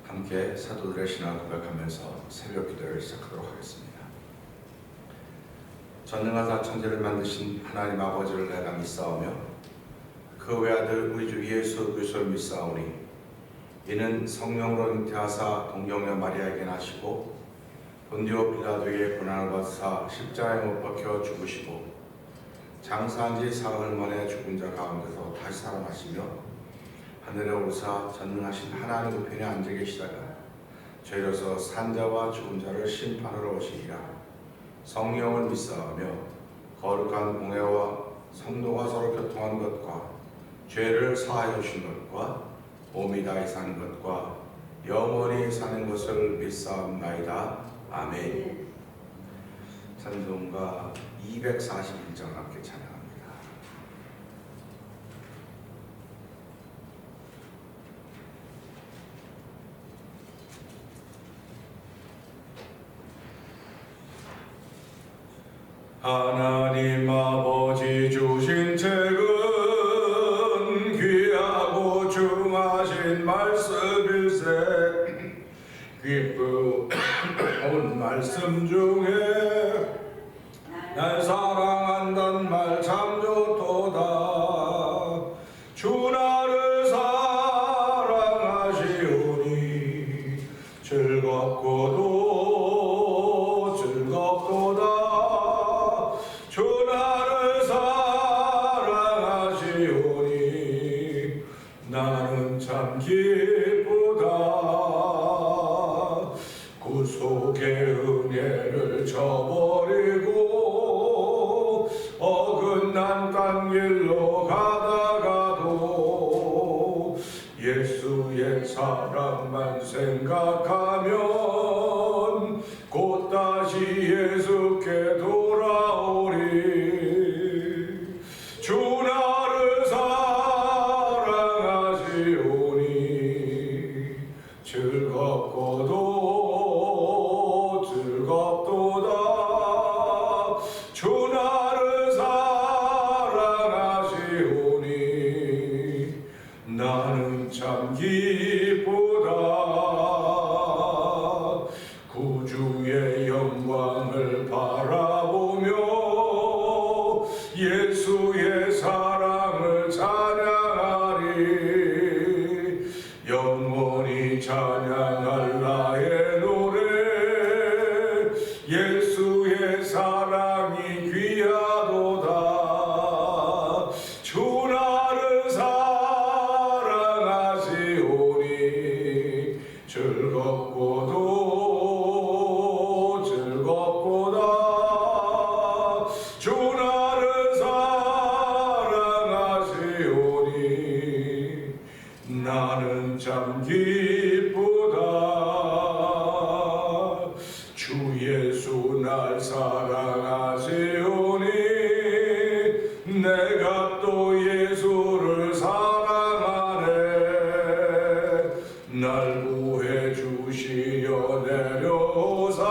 함께 사도들의 신앙을 고백하면서 새벽 기도를 시작하도록 하겠습니다. 전능하사 천지를 만드신 하나님 아버지를 내가 믿사오며 그 외아들 우리 주 예수 그리스도를 믿사오니 이는 성령으로 잉태하사 동정녀 마리아에게 나시고 본디오 빌라도의 고난을 받으사 십자가에 못 박혀 죽으시고 장사한 지 사흘 만에 죽은 자 가운데서 다시 살아나시며 하늘에 오르사 전능하신 하나님 우편에 앉아 계시다가 저희로서 산자와 죽은 자를 심판하러 오시리라. 성령을 믿사오며 거룩한 공회와 성도가 서로 교통한 것과 죄를 사하여 주신 것과 몸이 다히 사는 것과 영원히 사는 것을 믿사옵나이다. 아멘. 찬송가 241장 함께 찬양합니다. 하나님 아버지 주신 책은 귀하고 중하신 말씀일세. 기쁜 말씀 중에 날 사랑한단 말 참 좋도다. 주 나를 사랑하시오니 즐겁고도 즐겁도다. 주 나를 사랑하시오니 나는 참 기쁘다. 구속의 은혜를 저버리고 어긋난 딴 길로 가다가도 예수의 사랑만 생각하면 곧 다시 예수께 돌아오리. 주 나를 사랑하시오니 즐겁고도 즐겁도다. 주 나를 사랑하시오니 나는 참 기쁘다. 구주의 영광을 바라보며 예수의 사랑을 찬양하리. 영원히 찬양할 나의 노래. 예수의 사랑이 귀하도다. 주 나를 사랑하시오니 즐겁고도 즐겁고다. 주 나를 사랑하시오니 나는 참 기쁘다. 주 예수 날 사랑하시오니 내가 또 예수를 사랑하네. 날 구해 주시려 내려오사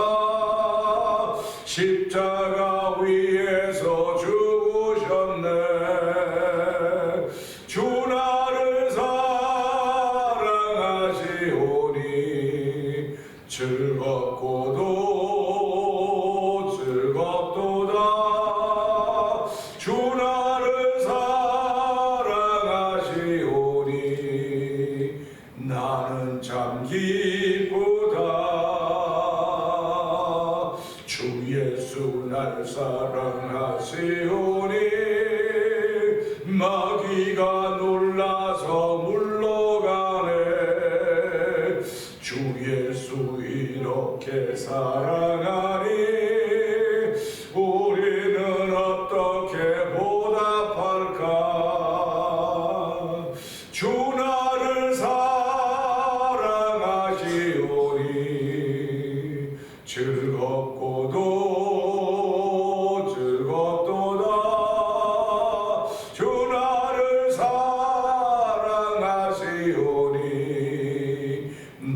십자가 위에서 죽으셨네. 주 나를 사랑하시오니 즐겁고도 즐겁도다. 주 나를 사랑하시오니 나는 참 기쁘다. 주 예수 날 사랑하시오니 마귀가 놀라서 물러가네. 주 예수 이렇게 사랑하니 우리는 어떻게 보답할까. 주 나를 사랑하시오니 즐겁고도 즐겁도다. 주 나를 사랑하시오니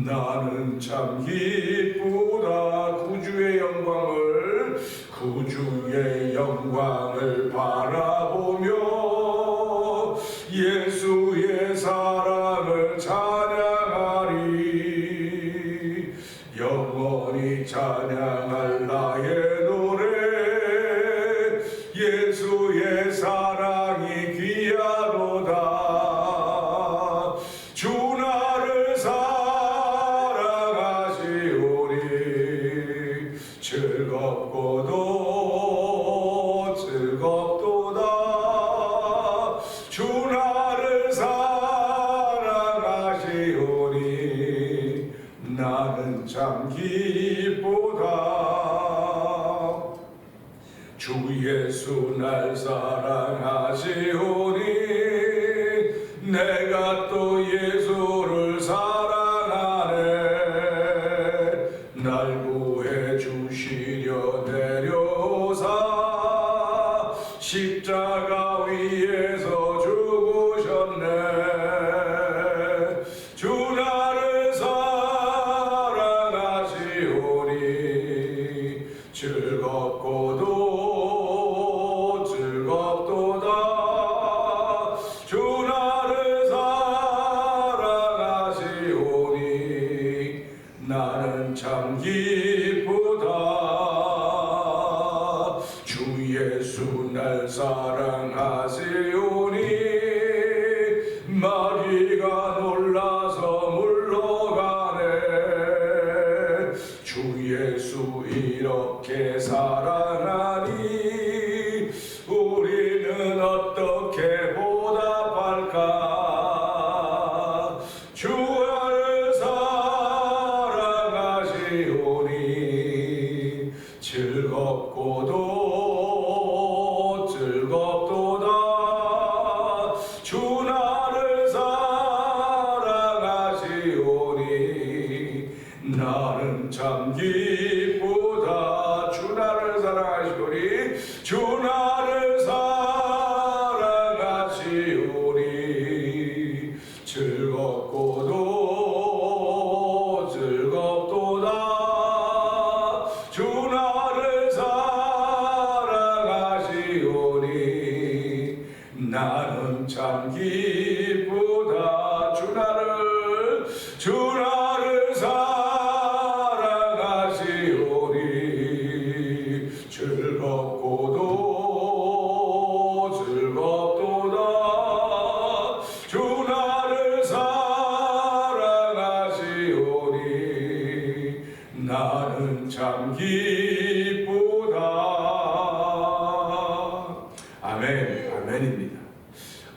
나는 참 기쁘다. 구주의 영광을 바라보며 예수의 사랑을 찬양하리. 참 기쁘다. 주 예수 날 사랑하시오니 내가 또 예수를 사랑하네. 날 구해 주시려 내려오사 십자가 위에서 죽으셨네. 주 나를 사랑하시오니 즐겁고도 즐겁도다. 주 나를 사랑하시오니 나는 참 기쁘다. 주 예수 날 사랑하시오니 마귀가 놀라서 물러가네. 주 예수 이렇게 사랑하니 우리는 어떻게 보답할까. 주를 사랑하시오니 즐겁고도 즐겁도다. 주 나를 사랑하시오니 나는 참 기쁘다. 주 나를 사랑하시오니 주 나를 사랑하시오니 즐겁고도 즐겁도다. 주 나를 사랑하시오니 나는 참 기쁘다. 주 나를 사랑하시오니 즐겁고도 즐겁도다. 주 나를 사랑하시오니 나는 참 기쁘다. 아멘. 아멘입니다.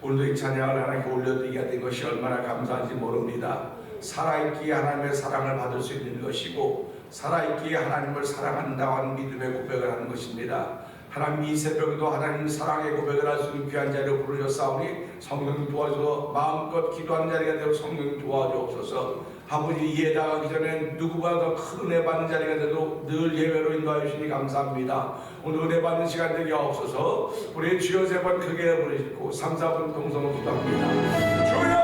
오늘도 이 찬양을 하나님께 올려드리게 된 것이 얼마나 감사한지 모릅니다. 살아있기에 하나님의 사랑을 받을 수 있는 것이고 살아있기에 하나님을 사랑한다고 하는 믿음의 고백을 하는 것입니다. 하나님 이 새벽에도 하나님 사랑의 고백을 할 수 있는 귀한 자리로 부르셨사오니 성령 도와줘서 마음껏 기도하는 자리가 되고 성령 도와주옵소서. 아버지 이에 나가기 전에 누구보다 더 큰 은혜 받는 자리가 되도록 늘 예외로 인도하여 주시니 감사합니다. 오늘 은혜 받는 시간 되게 없어서 우리 주여 세 번 크게 부르시고 3, 4분 동성으로 기도합니다. 주여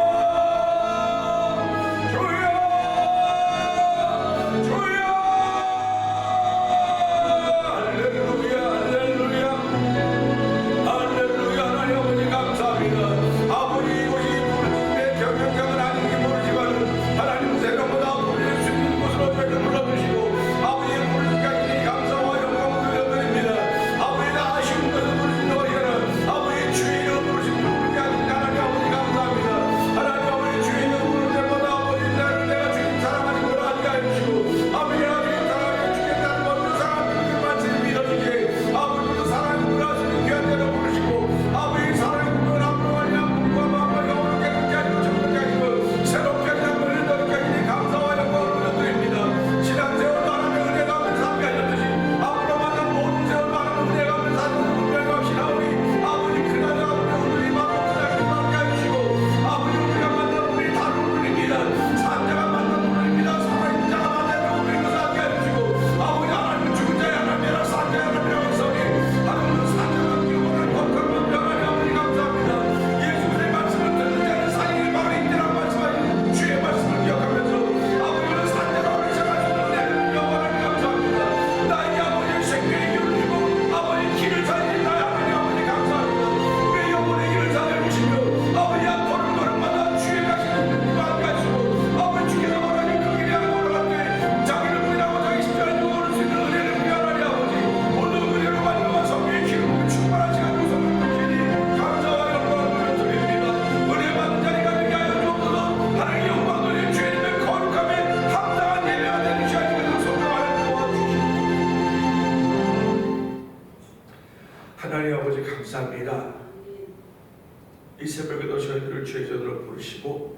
감사합니다. 이 새벽에도 저희들을 주의 전으로 부르시고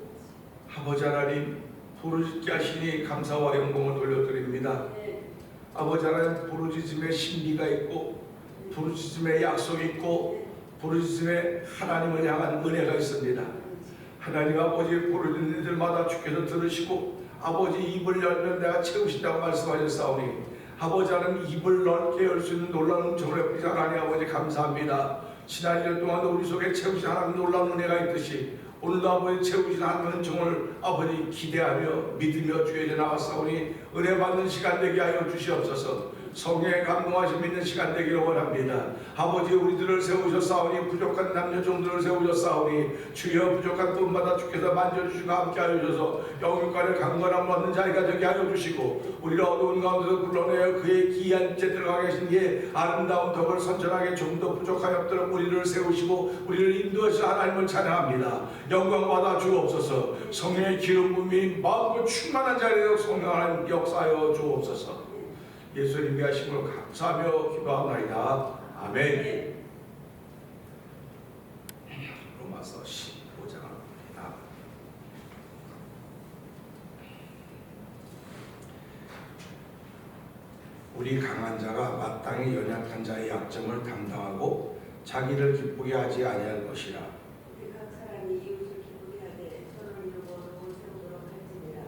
아버지 하나님 부르짖게 하시니 감사와 영광을 돌려드립니다. 아버지 하나님, 부르짖음에 신비가 있고 부르짖음에 약속이 있고 부르짖음에 하나님을 향한 은혜가 있습니다. 하나님 아버지, 부르짖는 이들마다 주께서 들으시고 아버지 입을 열면 내가 채우신다고 말씀하셨사오니 아버지 하나님, 입을 넓게 열 수 있는 놀라운 은총을 베푸신 하나님 아버지 감사합니다. 지난 1년 동안도 우리 속에 채우신 하나님 놀라운 은혜가 있듯이 오늘도 아버지 채우신 하나님 은총을 아버지 기대하며 믿으며 주의 전에 나왔사오니 은혜 받는 시간 되게 하여 주시옵소서. 성령의 감동하심 있는 시간 되기를 원합니다. 아버지, 우리들을 세우셨사오니 부족한 남녀 종들을 세우셨사오니 주여 부족한 분마다 주께서 만져주시고 함께하여 주셔서 영육간의 강건함을 얻는 자리가 되게 하여 주시고 우리를 어두운 가운데서 불러내어 그의 기이한 제 들어가 계신 이의 아름다운 덕을 선전하게 좀 더 부족하였도록 우리를 세우시고 우리를 인도하시는 하나님을 찬양합니다. 영광 받아 주옵소서. 성령의 기름 부음이 마음껏 충만한 자리에서 성령 하나님 역사하여 주옵소서. 예수님 위하심으로 감사하며 기도하옵나이다. 아멘. 로마서 15장입니다. 우리 강한 자가 마땅히 연약한 자의 약점을 담당하고 자기를 기쁘게 하지 아니할 것이라. 우리 각 사람이 이웃을 기쁘게 하되 서로를 이루고 세우도록 할지니라.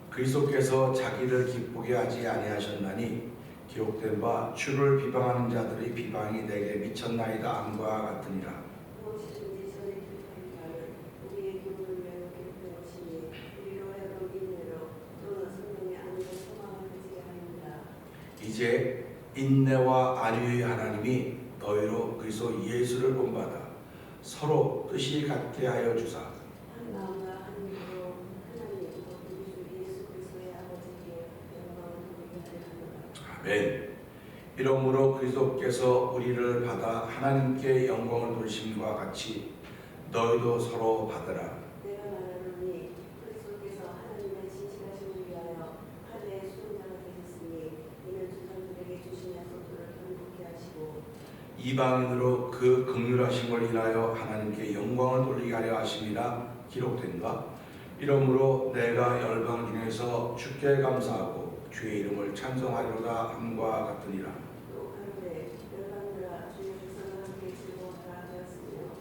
그리스도께서 자기를 기쁘게 하지 아니하셨나니 기록된 바 주를 비방하는 자들의 비방이 내게 미쳤나이다 함과 같으니라. 무엇이든지 전에 기록하기를 우리의 기분을 위하여 기록된 것이니 우리로 하여금 인내로 또는 성령의 안에서 소망을 가지게 하느니라. 이제 인내와 안위의 하나님이 너희로 그리스도 예수를 본받아 서로 뜻이 같게 하여 주사 한 마음과 한 입으로 하나님 우리 주 예수 그리스도의 아버지께 영광을 돌리게 하려 하노라. 아멘. 이러므로 그리스도께서 우리를 받아 하나님께 영광을 돌리심과 같이 너희도 서로 받으라. 내가 말하노니 그리스도께서 하나님의 진실하심을 위하여 하늘의 수종자가 되셨으니 이는 조상들에게 주신 약속들을 경고케 하시고 이방인으로 그 긍휼하심을 인하여 하나님께 영광을 돌리게 하려 하심이라 기록된 바 이러므로 내가 열방 중에서 주께 감사하고 주의 이름을 찬송하리로다 함과 같으니라. 또 가로되 열방들아 주의 백성과 함께 즐거워하라 하였으며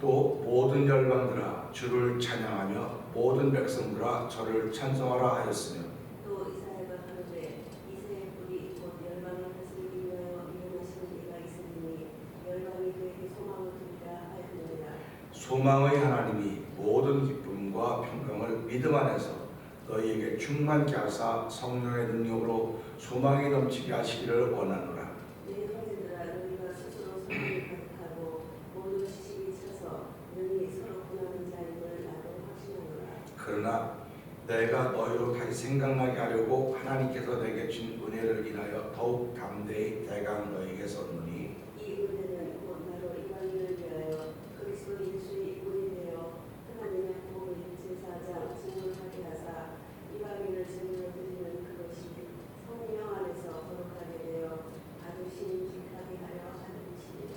또 모든 열방들아 주를 찬양하며 모든 백성들아 저를 찬송하라 하였으며 또 이스라엘과 가로되 이스라엘 뿔이 곧 열방을 다스리기 위하여 일어나시는 이가 있으니 열방이 그에게 소망을 두리라 하였느니라. 소망의 하나님이 모든 기쁨과 평강을 믿음 안에서 너희에게 충만케 하사 성령의 능력으로 소망이 넘치게 하시기를 원하노라. 내 형제들아 너희가 스스로 소망이 가득하고 모든 지식이 차서 능히 서로 구하는 자임을 나도 확신하노라. 그러나 내가 너희로 다시 생각나게 하려고 하나님께서 내게 준 은혜를 인하여 더욱 담대히 대강 너희에게 썼노니 이 은혜는 곧 나로 이방인을 위하여 그리스도 예수의 이군이 되어 하나님의 복음을 제사장 증언하게 하사 이방인을 제물로 드리는 그것이 성령 안에서 거룩하게 되어 받으신 기하게 하려 하는 것이니라.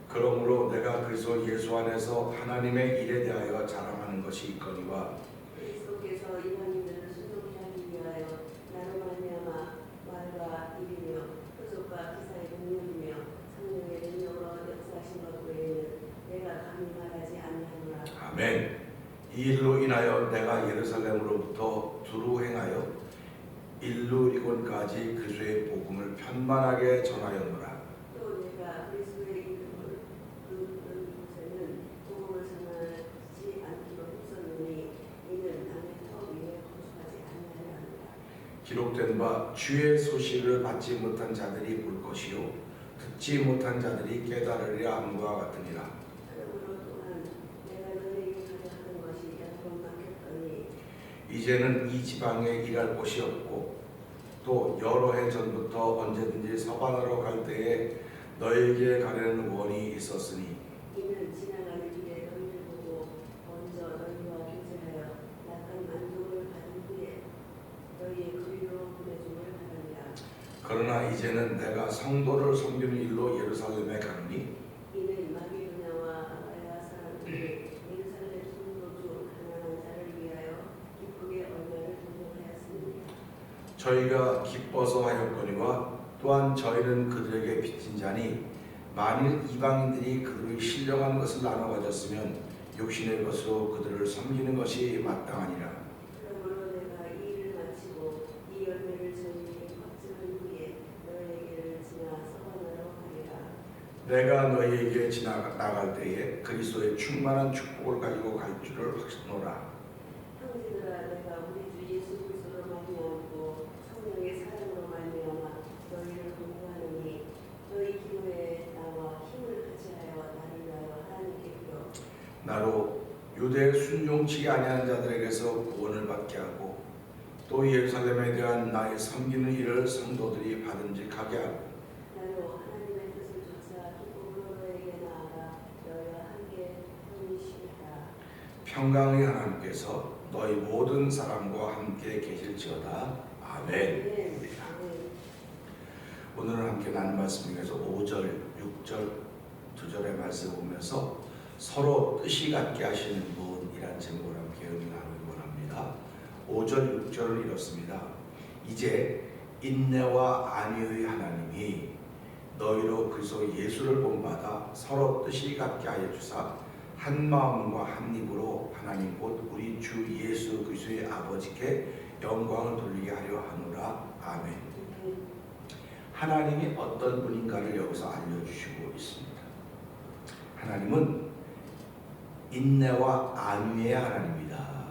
그러므로 내가 그리스도 예수 안에서 하나님의 일에 대하여 자랑하는 것이 있거니와 그리스도께서 이방인들을 순종케 하기 위하여 나로 말미암아 말과 입이며 표적과 기사의 능력이며 성령의 능력으로 역사하신 것 외에는 내가 감히 말하지 아니하노라. 아멘. 이 일로 인하여 내가 예루살렘으로부터 두루 행하여 일루리곤까지 그리스도의 복음을 편만하게 전하였노라. 또 내가 그리스도의 이름을 부르는 곳에는 복음을 전하지 않기로 힘썼느니 이는 남의 터 위에 거주하지 아니하려 합니다. 기록된 바 주의 소식을 받지 못한 자들이 볼 것이요 듣지 못한 자들이 깨달으리라 함과 같으니라. 그러므로 또한 내가 너희에게 가려 하는 것이 여러 번 막혔더니 이제는 이 지방에 일할 곳이 없고 또 여러 해 전부터 언제든지 서반하러 갈 때에 너에게 가려는 원이 있었으니 이는 지나가는 길에 너희를 보고 먼저 너희와 교제하여 약간 만족을 받은 후에 너희의 그리로 보내줌을 바랍니다. 그러나 이제는 내가 성도를 섬기는 일로 예루살렘에 가니 이는 마게도냐와 아가야 사람들이 예루살렘 성도 중 가난한 자를 위하여 기쁘게 저희가 기뻐서 하였거니와 또한 저희는 그들에게 빚진 자니 만일 이방인들이 그들의 신령한 것을 나눠 가졌으면 욕심의 것으로 그들을 섬기는 것이 마땅하니라. 그러므로 내가 이 일을 마치고 이 열매를 저희에게 걷지는 후에 너희에게를 지나 서원하러 가리라. 내가 너희에게 지나갈 때에 그리스도의 충만한 축복을 가지고 갈 줄을 확신하노라. 형제들아, 내가 우리 주 예수 그리스도로 말미암고 성령의 사랑으로 말미암아 너희를 공부하노니 너희 기도에 나와 힘을 같이하여 나를 위하여 하나님께 빌어 나로 유대 순종치 아니한 자들에게서 구원을 받게 하고 또 예루살렘에 대한 나의 섬기는 일을 성도들이 받은직하게 하고 나로 하나님의 뜻을 조차 기쁨으로 너에게 나아가 너희와 함께 편히쉬리라. 평강의 하나님께서 너희 모든 사람과 함께 계실지어다. 아멘. 아멘. 오늘은 함께 나눈 말씀 중에서 5절, 6절, 2절의 말씀을 보면서 서로 뜻이 같게 하시는 분이라는 제목으로 함께 나누기 원합니다. 5절, 6절을 이렇습니다. 이제 인내와 안위의 하나님이 너희로 그리스도 예수를 본받아 서로 뜻이 같게 하여 주사 한 마음과 한 입으로 하나님 곧 우리 주 예수 그리스도의 아버지께 영광을 돌리게 하려 하노라. 아멘. 하나님이 어떤 분인가를 여기서 알려주시고 있습니다. 하나님은 인내와 안위의 하나님이다.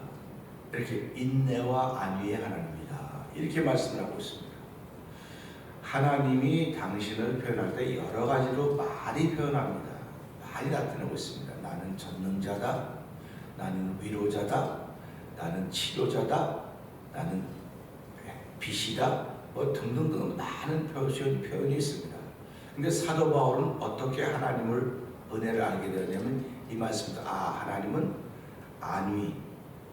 이렇게 인내와 안위의 하나님이다. 이렇게 말씀을 하고 있습니다. 하나님이 당신을 표현할 때 여러 가지로 많이 표현합니다. 많이 나타내고 있습니다. 나는 전능자다. 나는 위로자다. 나는 치료자다. 나는 빛이다. 뭐 등등등 많은 표현이 있습니다. 근데 사도 바울은 어떻게 하나님을 은혜를 알게 되냐면 이 말씀입니다. 아, 하나님은 안위,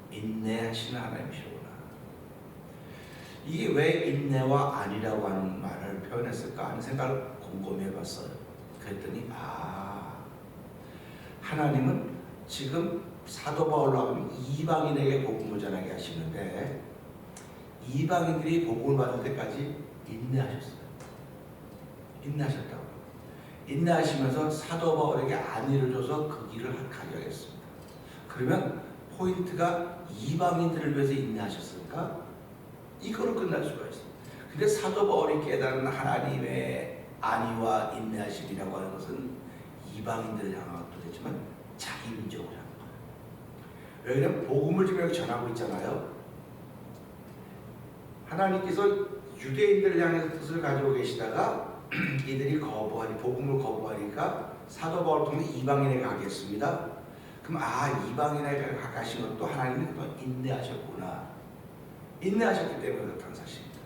인내하시는 하나님이시구나. 이게 왜 인내와 안위라고 하는 말을 표현했을까 하는 생각을 곰곰이 해봤어요. 그랬더니 하나님은 지금 사도 바울로 하면 이방인에게 복음을 전하게 하시는데 이방인들이 복음을 받을 때까지 인내하셨어요. 인내하셨다고. 인내하시면서 사도 바울에게 안위를 줘서 그 길을 가져가겠습니다. 그러면 포인트가 이방인들을 위해서 인내하셨을까? 이거로 끝날 수가 있어요. 근데 사도 바울이 깨달은 하나님의 안위와 인내하심이라고 하는 것은 이방인들을 향한 것도 되지만 자기 민족을 향한 거예요. 왜냐하면 복음을 지금 여기 전하고 있잖아요. 하나님께서 유대인들을 향해서 뜻을 가지고 계시다가 이들이 복음을 거부하니까 사도 바울을 통해 이방인에게 가겠습니다. 그럼 이방인에게 가신 것도 하나님이 그동안 인내하셨구나. 인내하셨기 때문에 그렇다는 사실입니다.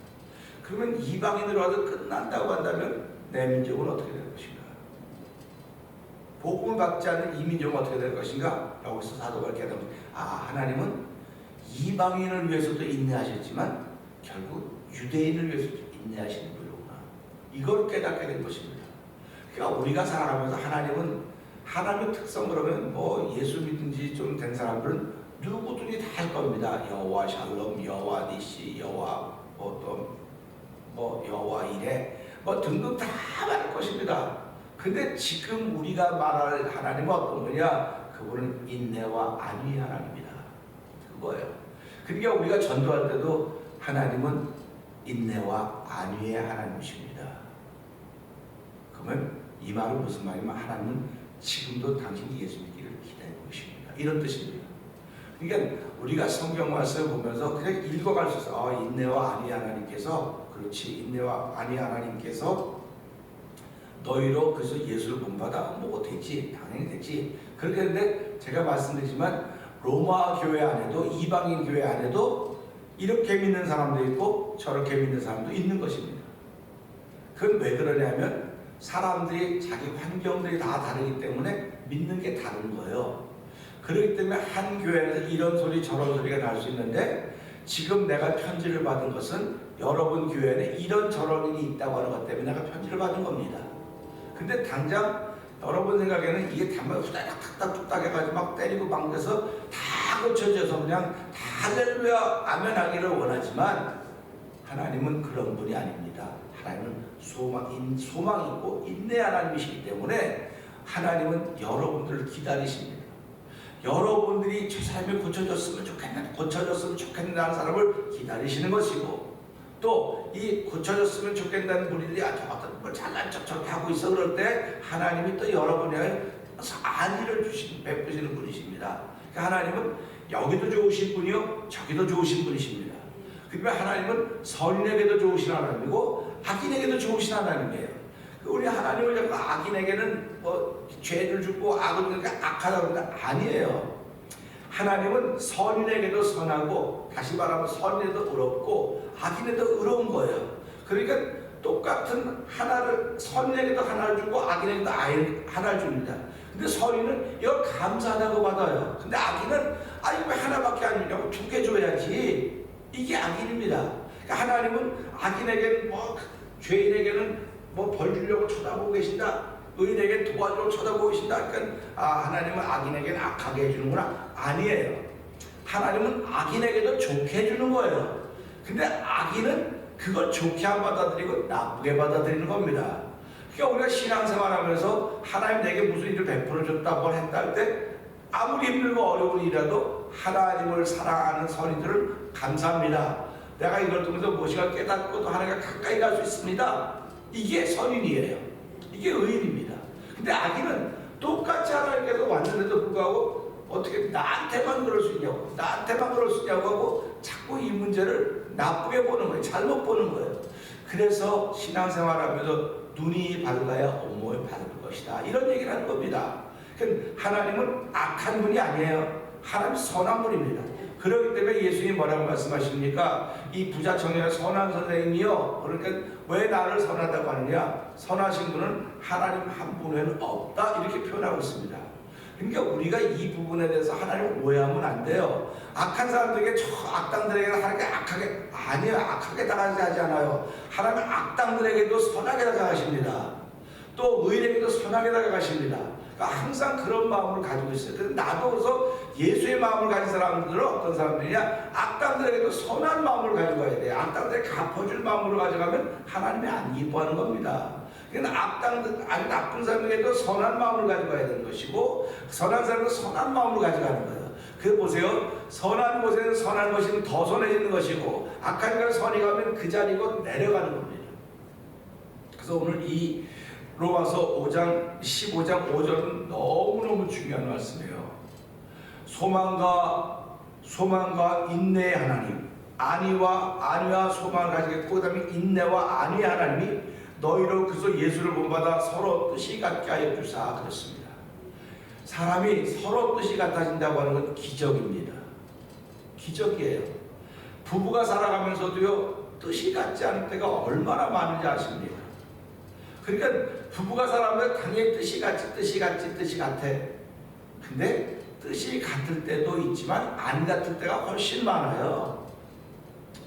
그러면 이방인으로 와서 끝난다고 한다면 내 민족은 어떻게 될 것인가? 복음을 받지 않는 이 민족은 어떻게 될 것인가? 라고 해서 사도 바울이 깨닫습니다. 하나님은 이방인을 위해서도 인내하셨지만 결국 유대인을 위해서도 인내하시는 분이구나. 이걸 깨닫게 된 것입니다. 그러니까 우리가 살아가면서 하나님의 특성 그러면 예수 믿은지 좀 된 사람들은 누구든지 다 할 겁니다. 여호와 샬롬, 여호와 니시, 여호와 여호와 이레 등등 다 말할 것입니다. 근데 지금 우리가 말할 하나님은 어떤 분이냐? 그분은 인내와 안위의 하나님이다. 그거예요. 그러니까 우리가 전도할 때도 하나님은 인내와 안위의 하나님이십니다. 그러면 이 말은 무슨 말이냐면 하나님은 지금도 당신이 예수 믿기를 기다리고 계십니다. 이런 뜻입니다. 그러니까 우리가 성경 말씀을 보면서 그냥 읽어갈 수 있어요. 인내와 안위 하나님께서 그렇지. 인내와 안위 하나님께서 너희로 그래서 예수를 본받아 되지. 당연히 되지. 그렇게 했는데 제가 말씀드리지만 로마 교회 안에도 이방인 교회 안에도 이렇게 믿는 사람도 있고 저렇게 믿는 사람도 있는 것입니다. 그건 왜 그러냐면 사람들이 자기 환경들이 다 다르기 때문에 믿는 게 다른 거예요. 그렇기 때문에 한 교회에서 이런 소리 저런 소리가 날 수 있는데 지금 내가 편지를 받은 것은 여러분 교회에 이런 저런 일이 있다고 하는 것 때문에 내가 편지를 받은 겁니다. 근데 당장 여러분 생각에는 이게 단번 후다닥 해가지고 막 때리고 막대서 다 고쳐져서 그냥 다 할렐루야 아멘 하기를 원하지만 하나님은 그런 분이 아닙니다. 하나님은 소망이 있고 인내 하나님이시기 때문에 하나님은 여러분들을 기다리십니다. 여러분들이 저 사람이 고쳐졌으면 좋겠는다는 사람을 기다리시는 것이고, 또 이 고쳐졌으면 좋겠다는 분들이 어떤 걸 잘난 척 저렇게 하고 있어 그럴 때 하나님이 또 여러분에게 안위를 베푸시는 분이십니다. 그러니까 하나님은 여기도 좋으신 분이요 저기도 좋으신 분이십니다. 그러면 하나님은 선인에게도 좋으신 하나님이고 악인에게도 좋으신 하나님이에요. 우리 하나님을 자꾸 악인에게는 뭐 죄를 주고 악인에게 악하다고 하는 게 아니에요. 하나님은 선인에게도 선하고, 다시 말하면 선인에도 의롭고 악인에도 의로운 거예요. 그러니까 똑같은 하나를, 선인에게도 하나를 주고 악인에게도 하나를 줍니다. 근데 선인은 이걸 감사하다고 받아요. 근데 악인은 이거 왜 하나밖에 안 주냐고 2개 줘야지. 이게 악인입니다. 그러니까 하나님은 악인에게는 죄인에게는 벌 주려고 쳐다보고 계신다, 의인에게 도와주려고 쳐다보고 계신다. 그러니까 하나님은 악인에게는 악하게 해주는구나. 아니에요. 하나님은 악인에게도 좋게 해주는 거예요. 근데 악인은 그걸 좋게 안 받아들이고 나쁘게 받아들이는 겁니다. 그러니까 우리가 신앙생활하면서 하나님 내게 무슨 일을 베풀어줬다 했다 할 때 아무리 힘들고 어려운 일이라도 하나님을 사랑하는 선인들을 감사합니다. 내가 이걸 통해서 무엇인가 깨닫고 또 하나님과 가까이 갈 수 있습니다. 이게 선인이에요. 이게 의인입니다. 근데 악인은 똑같이 하나님께서 왔는데도 불구하고 어떻게 나한테만 그럴 수 있냐고, 나한테만 그럴 수 있냐고 하고 자꾸 이 문제를 나쁘게 보는 거예요. 잘못 보는 거예요. 그래서 신앙생활하면서 눈이 밝아야 온몸이 밝을 것이다, 이런 얘기를 하는 겁니다. 그러니까 하나님은 악한 분이 아니에요. 하나님 선한 분입니다. 그렇기 때문에 예수님이 뭐라고 말씀하십니까? 이 부자 청년의 선한 선생님이요, 그러니까 왜 나를 선하다고 하느냐? 선하신 분은 하나님 한 분 외에는 없다, 이렇게 표현하고 있습니다. 그러니까 우리가 이 부분에 대해서 하나님을 오해하면 안 돼요. 악한 사람들에게, 저 악당들에게는 하나님께 악하게, 아니요, 악하게 당하지 않아요. 하나님은 악당들에게도 선하게 다가가십니다. 또 의인에게도 선하게 다가가십니다. 그러니까 항상 그런 마음을 가지고 있어요. 그래서 나도 그래서 예수의 마음을 가진 사람들은 어떤 사람들이냐? 악당들에게도 선한 마음을 가지고 가야 돼요. 악당들에게 갚아줄 마음으로 가져가면 하나님이 안 기뻐하는 겁니다. 그러니까 나쁜 사람에게도 선한 마음을 가지고 가야 되는 것이고, 선한 사람은 선한 마음으로 가져가는 거예요. 그 보세요. 선한 곳에는 선한 것이 더 선해지는 것이고, 악한 곳에 선이 가면 그 자리고 내려가는 겁니다. 그래서 오늘 이 로마서 5장 15장 5절은 너무너무 중요한 말씀이에요. 소망과 인내의 하나님, 안위와 소망을 가지겠고, 그 다음에 인내와 안위의 하나님이 너희로 그래서 예수를 본받아 서로 뜻이 같게 하여 주사 그랬습니다. 사람이 서로 뜻이 같아진다고 하는 건 기적입니다. 기적이에요. 부부가 살아가면서도요, 뜻이 같지 않을 때가 얼마나 많은지 아십니까? 그러니까 부부가 살아가면 당연히 뜻이 같아. 근데 뜻이 같을 때도 있지만 안 같을 때가 훨씬 많아요.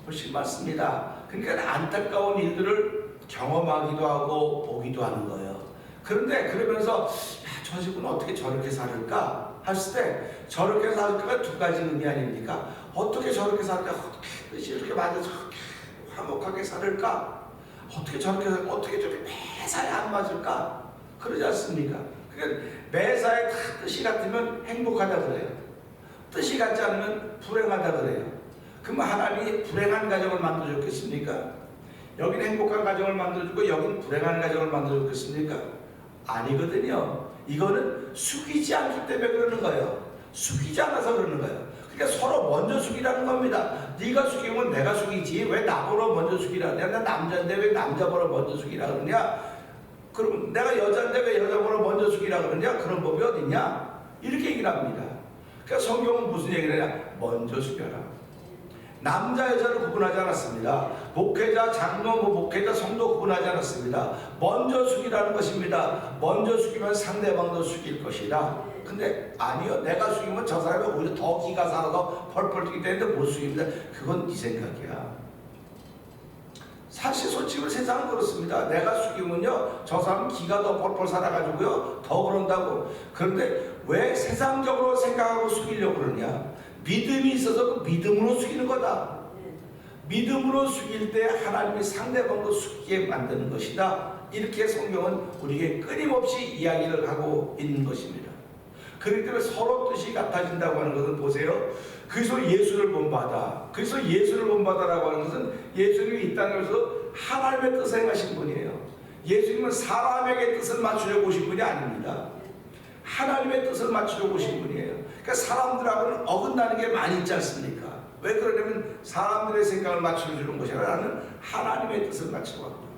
훨씬 많습니다. 그러니까 안타까운 일들을 경험하기도 하고 보기도 하는 거예요. 그런데 그러면서 저 집은 어떻게 저렇게 살을까 했을 때, 저렇게 살까가 2가지 의미 아닙니까? 어떻게 저렇게 살까? 어떻게 뜻이 이렇게 맞아서 화목하게 살을까? 어떻게 저렇게 매사에 안 맞을까? 그러지 않습니까? 그러니까 매사에 다 뜻이 같으면 행복하다 그래요. 뜻이 같지 않으면 불행하다 그래요. 그럼 하나님이 불행한 가정을 만들어줬겠습니까? 여긴 행복한 가정을 만들어주고 여긴 불행한 가정을 만들어줬겠습니까? 아니거든요. 이거는 숙이지 않기 때문에 그러는 거예요. 숙이지 않아서 그러는 거예요. 그러니까 서로 먼저 숙이라는 겁니다. 네가 숙이면 내가 숙이지, 왜 나보러 먼저 숙이라 그러냐? 나 남자인데 왜 남자보러 먼저 숙이라 그러냐? 그럼 내가 여자인데 왜 여자보러 먼저 숙이라 그러냐? 그런 법이 어딨냐? 이렇게 얘기를 합니다. 그러니까 성경은 무슨 얘기를 하냐? 먼저 숙여라. 남자 여자를 구분하지 않았습니다. 목회자, 장로, 목회자, 성도 구분하지 않았습니다. 먼저 숙이라는 것입니다. 먼저 숙이면 상대방도 숙일 것이다. 근데 아니요, 내가 숙이면 저 사람이 오히려 더 기가 살아서 펄펄 뛰기 때문에 못 숙입니다. 그건 네 생각이야. 사실 솔직히 세상은 그렇습니다. 내가 숙이면요, 저 사람은 기가 더 펄펄 살아가지고요 더 그런다고. 그런데 왜 세상적으로 생각하고 숙이려고 그러냐? 믿음이 있어서 그 믿음으로 숙이는 거다. 믿음으로 숙일 때 하나님이 상대방도 숙게 만드는 것이다. 이렇게 성경은 우리에게 끊임없이 이야기를 하고 있는 것입니다. 그렇기 때문에 서로 뜻이 같아진다고 하는 것은 보세요. 그래서 예수를 본받아. 그래서 예수를 본받아라고 하는 것은 예수님이 이 땅에서 하나님의 뜻을 행하신 분이에요. 예수님은 사람에게 뜻을 맞추려고 오신 분이 아닙니다. 하나님의 뜻을 맞추려고 오신 분이에요. 그러니까 사람들하고는 어긋나는 게 많이 있지 않습니까? 왜 그러냐면 사람들의 생각을 맞춰주는 것이 아니라 나는 하나님의 뜻을 맞추려고 합니다.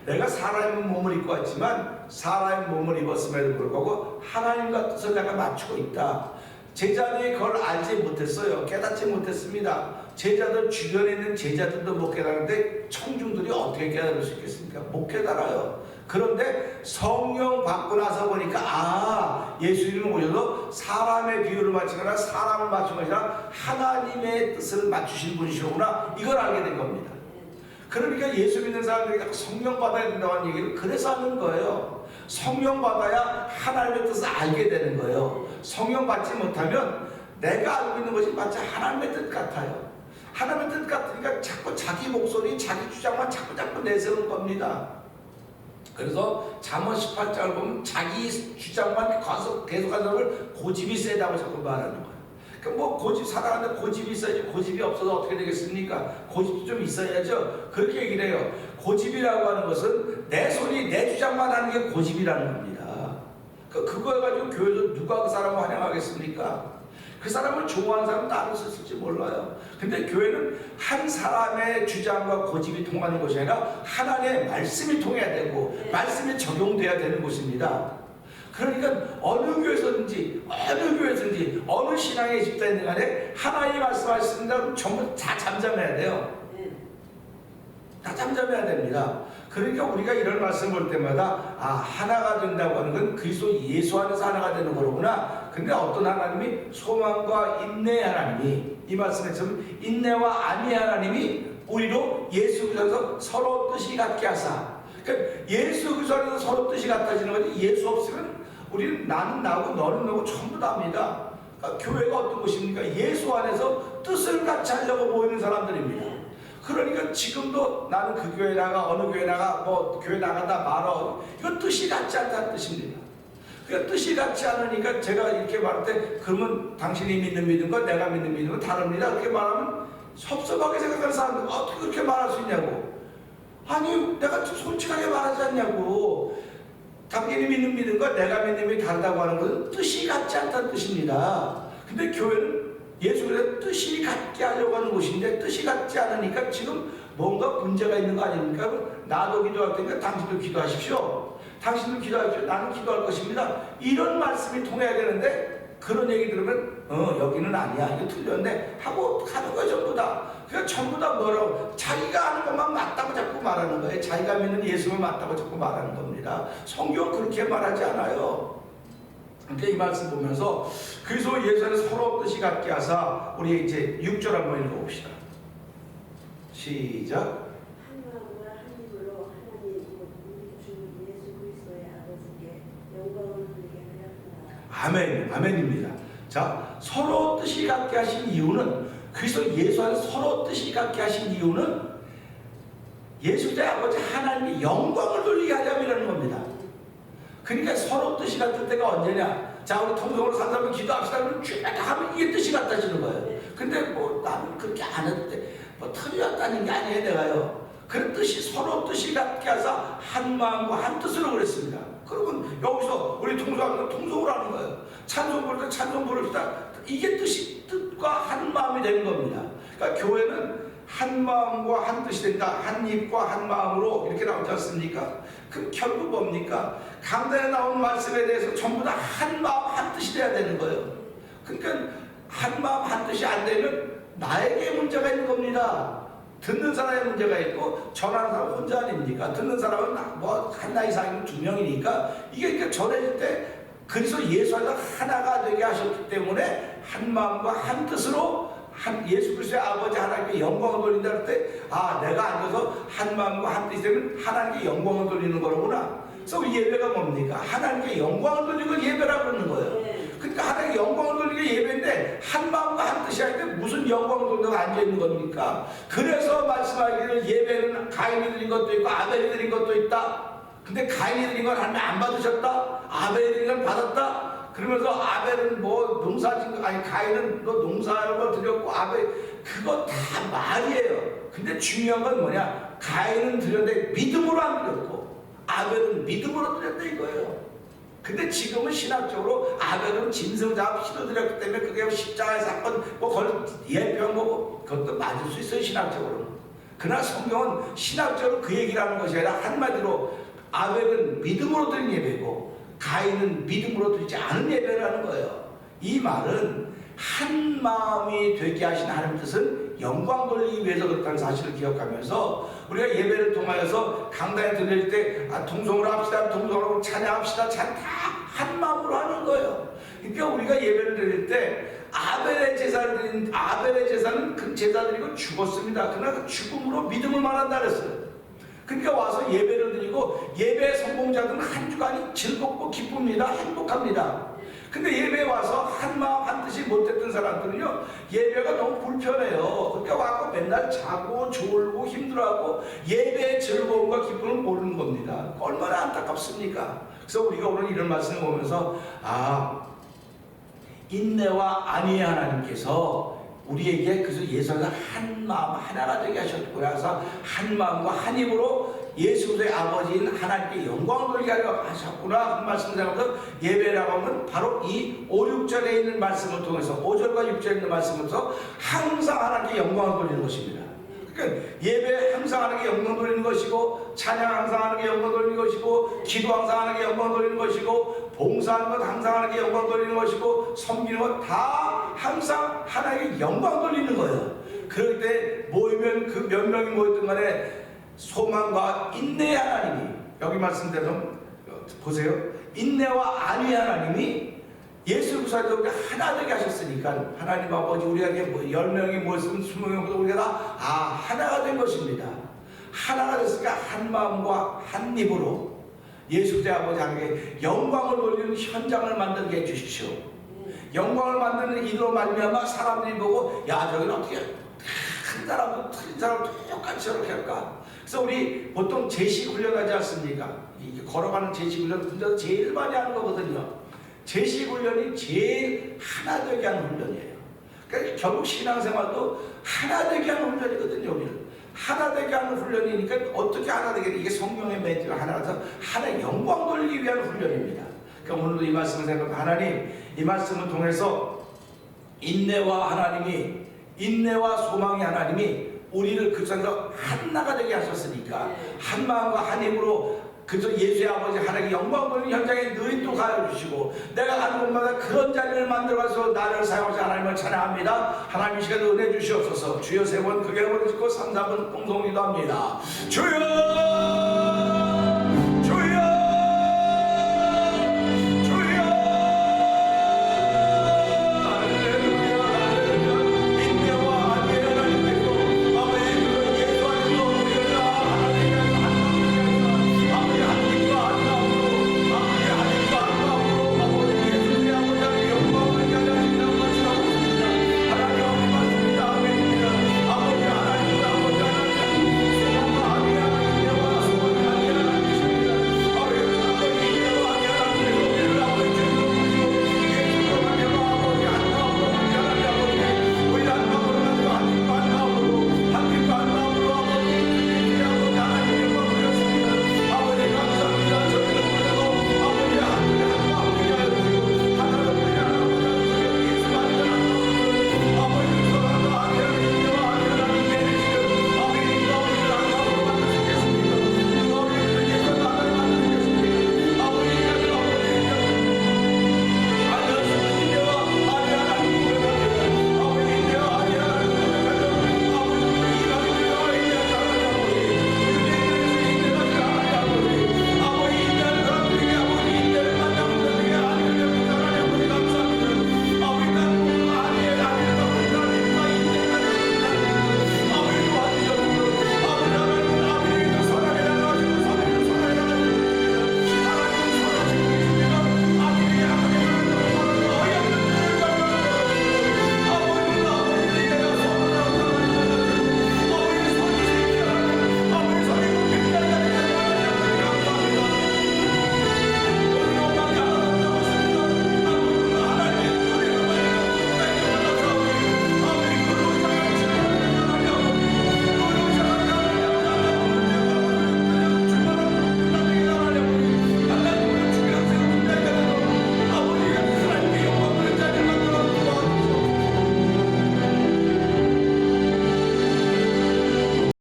내가 사람의 몸을 입고 왔지만 사람의 몸을 입었음에도 불구하고 하나님과 뜻을 내가 맞추고 있다. 제자들이 그걸 알지 못했어요. 깨닫지 못했습니다. 제자들 주변에 있는 제자들도 못 깨달았는데 청중들이 어떻게 깨달을 수 있겠습니까? 못 깨달아요. 그런데 성령 받고 나서 보니까 아, 예수님은 오셔서 사람의 비유를 맞추거나 사람을 맞춘 것이 아니라 하나님의 뜻을 맞추신 분이시구나, 이걸 알게 된 겁니다. 그러니까 예수 믿는 사람들이 성령 받아야 된다는 얘기를 그래서 하는 거예요. 성령 받아야 하나님의 뜻을 알게 되는 거예요. 성령 받지 못하면 내가 알고 있는 것이 마치 하나님의 뜻 같아요. 하나님의 뜻 같으니까 자꾸 자기 목소리, 자기 주장만 자꾸 내세우는 겁니다. 그래서 잠언 18장을 보면 자기 주장만 계속하는 사람을 고집이 세다고 자꾸 말하는 거예요. 그러니까 뭐 고집, 살아가는데 고집이 있어야지, 고집이 없어서 어떻게 되겠습니까? 고집도 좀 있어야죠. 그렇게 얘기를 해요. 고집이라고 하는 것은 내 소리, 내 주장만 하는 게 고집이라는 겁니다. 그거 가지고 교회에서 누가 그 사람을 환영하겠습니까? 그 사람을 좋아하는 사람은 따로 썼을지 몰라요. 근데 교회는 한 사람의 주장과 고집이 통하는 것이 아니라 하나님의 말씀이 통해야 되고 말씀이 적용돼야 되는 곳입니다. 그러니까 어느 교회에서든지 어느 신앙의 집단이든 간에 하나님이 말씀하셨습니다. 전부 다 잠잠해야 돼요. 다 잠잠해야 됩니다. 그러니까 우리가 이런 말씀 볼 때마다 아, 하나가 된다고 하는 건 그리스도 예수 안에서 하나가 되는 거로구나. 근데 어떤 하나님이 소망과 인내의 하나님이, 이 말씀에서는 인내와 안위의 하나님이 우리로 예수 그리스도에서 서로 뜻이 같게 하사. 그러니까 예수 그리스도 안에서 서로 뜻이 같아지는 거지, 예수 없으면 우리는 나는 나고 너는 너고 전부 다입니다. 그러니까 교회가 어떤 곳입니까? 예수 안에서 뜻을 같이 하려고 모이는 사람들입니다. 그러니까 지금도 나는 그 교회 나가, 어느 교회 나가, 뭐 교회 나가다 말아, 이건 뜻이 같지 않다는 뜻입니다. 그러니까 뜻이 같지 않으니까 제가 이렇게 말할 때 그러면 당신이 믿는 믿음과 내가 믿는 믿음은 다릅니다. 그렇게 말하면 섭섭하게 생각하는 사람들 어떻게 그렇게 말할 수 있냐고. 아니, 내가 솔직하게 말하지 않냐고. 당신이 믿는 믿음과 내가 믿는 믿음이 다르다고 하는 것은 뜻이 같지 않다는 뜻입니다. 근데 교회는 예수 그리스도의 뜻이 같게 하려고 하는 곳인데 뜻이 같지 않으니까 지금 뭔가 문제가 있는 거 아닙니까? 나도 기도할 테니까 당신도 기도하십시오. 당신도 기도하십시오. 나는 기도할 것입니다. 이런 말씀이 통해야 되는데 그런 얘기 들으면 여기는 아니야, 이거 틀렸네 하고 하는 거예요. 전부 다. 그러니까 전부 다 뭐라고 자기가 하는 것만 맞다고 자꾸 말하는 거예요. 자기가 믿는 예수만 맞다고 자꾸 말하는 겁니다. 성경은 그렇게 말하지 않아요. 근데 이 말씀 보면서 그래서 예수 안에서 서로 뜻이 같게 하사, 우리 이제 6절 한번 읽어봅시다. 시작. 한 마음과 한 입으로 하나님 우리 주 예수 그리스도의 아버지께 영광을 돌리게 하였구나. 아멘, 아멘입니다. 자, 서로 뜻이 같게 하신 이유는, 그래서 예수 안에서 서로 뜻이 같게 하신 이유는 예수의 아버지 하나님의 영광을 돌리게 하려면 겁니다. 그러니까 서로 뜻이 같을 때가 언제냐? 자, 우리 통성으로 산 사람은 기도합시다 그러면 쭉 하면 이게 뜻이 같아지는 거예요. 근데 뭐 나는 그렇게 안 했는데 뭐 틀렸다는 게 아니에요, 내가요. 그 뜻이 서로 뜻이 같게 하사 한 마음과 한 뜻으로 그랬습니다. 그러면 여기서 우리 통성으로 하는 거예요. 찬송 부를 때 찬송 부릅시다. 이게 뜻과 한 마음이 되는 겁니다. 그러니까 교회는 한 마음과 한 뜻이 된다. 한 입과 한 마음으로 이렇게 나오지 않습니까? 그럼 결국 뭡니까? 강단에 나온 말씀에 대해서 전부 다 한 마음 한 뜻이 돼야 되는 거예요. 그러니까 한 마음 한 뜻이 안 되면 나에게 문제가 있는 겁니다. 듣는 사람의 문제가 있고 전하는 사람은 혼자 아닙니까? 듣는 사람은 뭐 하나 이상이면 2명이니까 이게 그러니까 전해질 때 그래서 예수 안에서 하나가 되게 하셨기 때문에 한 마음과 한 뜻으로 예수 그리스도의 아버지 하나님께 영광을 돌린다 할 때 아, 내가 앉아서 한 마음과 한 뜻이 되면 하나님께 영광을 돌리는 거로구나. 그래서 예배가 뭡니까? 하나님께 영광을 돌리는 걸 예배라고 그러는 거예요. 그러니까 하나님께 영광을 돌리는 게 우리 예배인데 한 마음과 한 뜻이 아닌데 무슨 영광 돌다가 앉아있는 겁니까? 그래서 말씀하기를 예배는 가인이 드린 것도 있고 아벨이 드린 것도 있다. 근데 가인이 드린 건 하나님 안 받으셨다. 아벨이 드린 건 받았다. 그러면서 아벨은 뭐 농사진 거 아니 가인은 뭐 농사하는 거 드렸고 아벨 그거 다 말이에요. 근데 중요한 건 뭐냐? 가인은 드렸는데 믿음으로 안 드렸고 아벨은 믿음으로 드렸다 이거예요. 근데 지금은 신학적으로 아벨은 짐승잡 시도드렸기 때문에 그게 십자가의 사건 뭐 그걸 예표한 거고 그것도 맞을 수 있어요 신학적으로. 그러나 성경은 신학적으로 그 얘기를 하는 것이 아니라 한마디로 아벨은 믿음으로 드린 예배고 가인은 믿음으로 드리지 않은 예배를 하는 거예요. 이 말은 한 마음이 되게 하신 하나님 뜻은 영광 돌리기 위해서 그렇다는 사실을 기억하면서 우리가 예배를 통하여서 강단에 들릴 때 통성으로 합시다, 통성으로 찬양합시다, 다 한 마음으로 하는 거예요. 그러니까 우리가 예배를 드릴 때 아벨의 제사는 그 제사드리고 죽었습니다. 그러나 그 죽음으로 믿음을 말한다 그랬어요. 그러니까 와서 예배를 드리고 예배 성공자들은 한 주간이 즐겁고 기쁩니다. 행복합니다. 근데 예배에 와서 한 마음 한 뜻이 못했던 사람들은요 예배가 너무 불편해요. 그러니까 와서 맨날 자고 졸고 힘들어하고 예배의 즐거움과 기쁨을 모르는 겁니다. 얼마나 안타깝습니까? 그래서 우리가 오늘 이런 말씀을 보면서 인내와 안위의 하나님께서 우리에게 그래서 예수가 한 마음 하나가 되게 하셨고 그래서 한 마음과 한 입으로 예수 그리스도의 아버지인 하나님께 영광을 돌리게 하려 하셨구나 그 말씀을 하면서 예배라고 하면 바로 이 5, 6절에 있는 말씀을 통해서 5절과 6절에 있는 말씀을 통해서 항상 하나님께 영광을 돌리는 것입니다. 그러니까 예배 항상 하나님께 영광 돌리는 것이고 찬양 항상 하나님께 영광 돌리는 것이고 기도 항상 하나님께 영광 돌리는 것이고 봉사하는 것 항상 하나님께 영광 돌리는 것이고 섬기는 것 다 항상 하나님께 영광 돌리는 거예요. 그럴 때 모이면 그 몇 명이 모였든 간에 소망과 인내의 하나님이 여기 말씀대로 보세요. 인내와 안위의 하나님이 예수 그리스도를 하나 되게 하셨으니까 하나님 아버지 우리가 10명이 모였으면 20명이 우리가 다 하나가 된 것입니다. 하나가 됐으니까 한 마음과 한 입으로 예수 그리스도의 아버지 하나님께 영광을 돌리는 현장을 만들게 해주십시오. 영광을 만드는 이로 말미암아 사람들이 보고 야 저기는 어떻게 한 사람도 틀린 사람도 똑같이 저렇게 할까? 그래서 우리 보통 제식 훈련하지 않습니까? 걸어가는 제식 훈련 혼자서 제일 많이 하는 거거든요. 제식 훈련이 제일 하나 되게 하는 훈련이에요. 그러니까 결국 신앙생활도 하나 되게 하는 훈련이거든요. 우리는 하나 되게 하는 훈련이니까 어떻게 하나 되게 이게 성령의 멘트가 하나라서 하나의 영광 돌리기 위한 훈련입니다. 그러니까 오늘도 이 말씀을 생각하면 하나님 이 말씀을 통해서 인내와 소망의 하나님이 우리를 그 상에서 하나가 되게 하셨으니까 한 마음과 한 힘으로 그저 예수의 아버지 하나님께 영광 돌리는 현장에 너희 또 가여 주시고 내가 가는 곳마다 그런 자리를 만들어서 나를 사용하시 하나님을 찬양합니다. 하나님 이 시간에 은혜 주시옵소서. 주여 세 번 크게 한번 짓고 3, 4번 공성기도 합니다. 주여